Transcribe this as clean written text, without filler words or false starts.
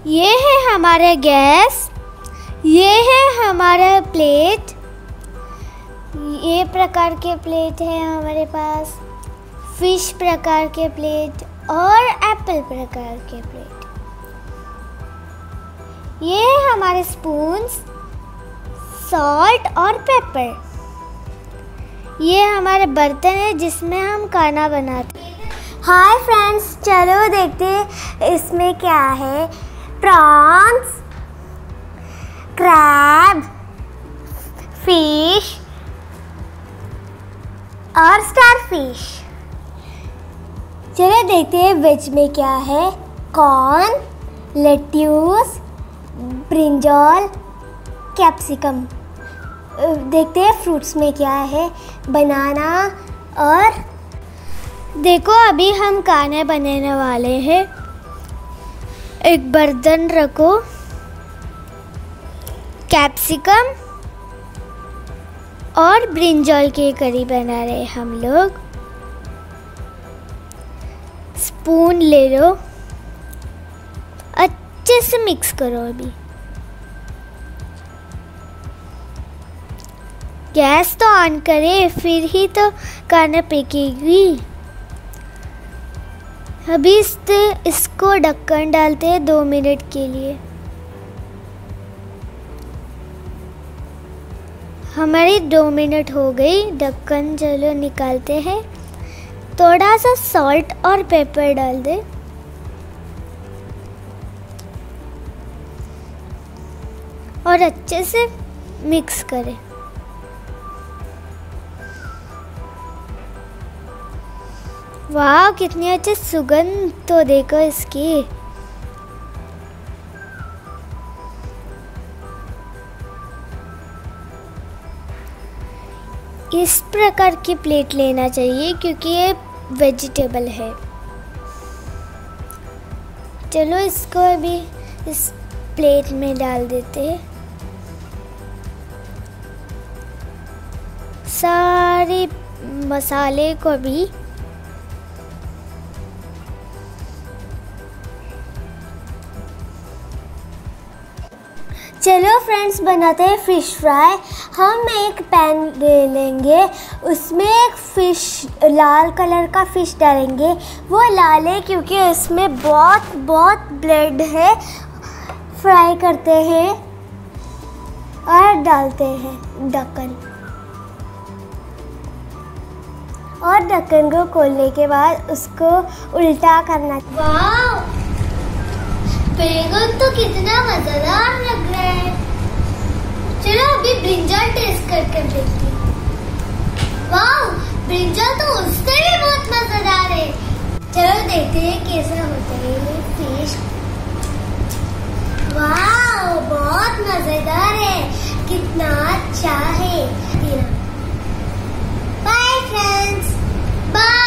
ये है हमारा गैस, ये है हमारा प्लेट। ये प्रकार के प्लेट है हमारे पास, फिश प्रकार के प्लेट और एप्पल प्रकार के प्लेट। ये है हमारे स्पून्स, सॉल्ट और पेपर। ये हमारे बर्तन है जिसमें हम खाना बनाते हैं। हाय फ्रेंड्स, चलो देखते हैं इसमें क्या है। प्रॉन्स, क्रैब, फिश और स्टारफिश। चलो देखते हैं वेज में क्या है। Corn, lettuce, brinjal, capsicum. देखते हैं फ्रूट्स में क्या है। बनाना और देखो अभी हम खाने बनाने वाले हैं। एक बर्तन रखो, कैप्सिकम और ब्रिंजॉल की करी बना रहे हम लोग। स्पून ले लो, अच्छे से मिक्स करो। अभी गैस तो ऑन करे, फिर ही तो खाना पकेगी। अभी इसको ढक्कन डालते हैं 2 मिनट के लिए। हमारी 2 मिनट हो गई। ढक्कन चलो निकालते हैं। थोड़ा सा सॉल्ट और पेपर डाल दे और अच्छे से मिक्स करें। वाह, कितनी अच्छी सुगंध तो देखो इसकी। इस प्रकार की प्लेट लेना चाहिए क्योंकि ये वेजिटेबल है। चलो इसको अभी इस प्लेट में डाल देते हैं। सारे मसाले को भी चलो फ्रेंड्स, बनाते हैं फिश फ्राई। हम एक पैन ले लेंगे, उसमें एक फिश, लाल कलर का फिश डालेंगे। वो लाल है क्योंकि उसमें बहुत ब्लड है। फ्राई करते हैं और डालते हैं ढक्कन। और ढक्कन को खोलने के बाद उसको उल्टा करना। वाह, बैगन तो कितना मजेदार लग रहा है। चलो अभी ब्रिंजल टेस्ट करके देखते हैं। वाह, ब्रिंजल तो उससे भी बहुत मजेदार है। चलो देखते हैं कैसा होता है ये फिश। वाह, बहुत मजेदार है, कितना अच्छा है। Bye friends, bye.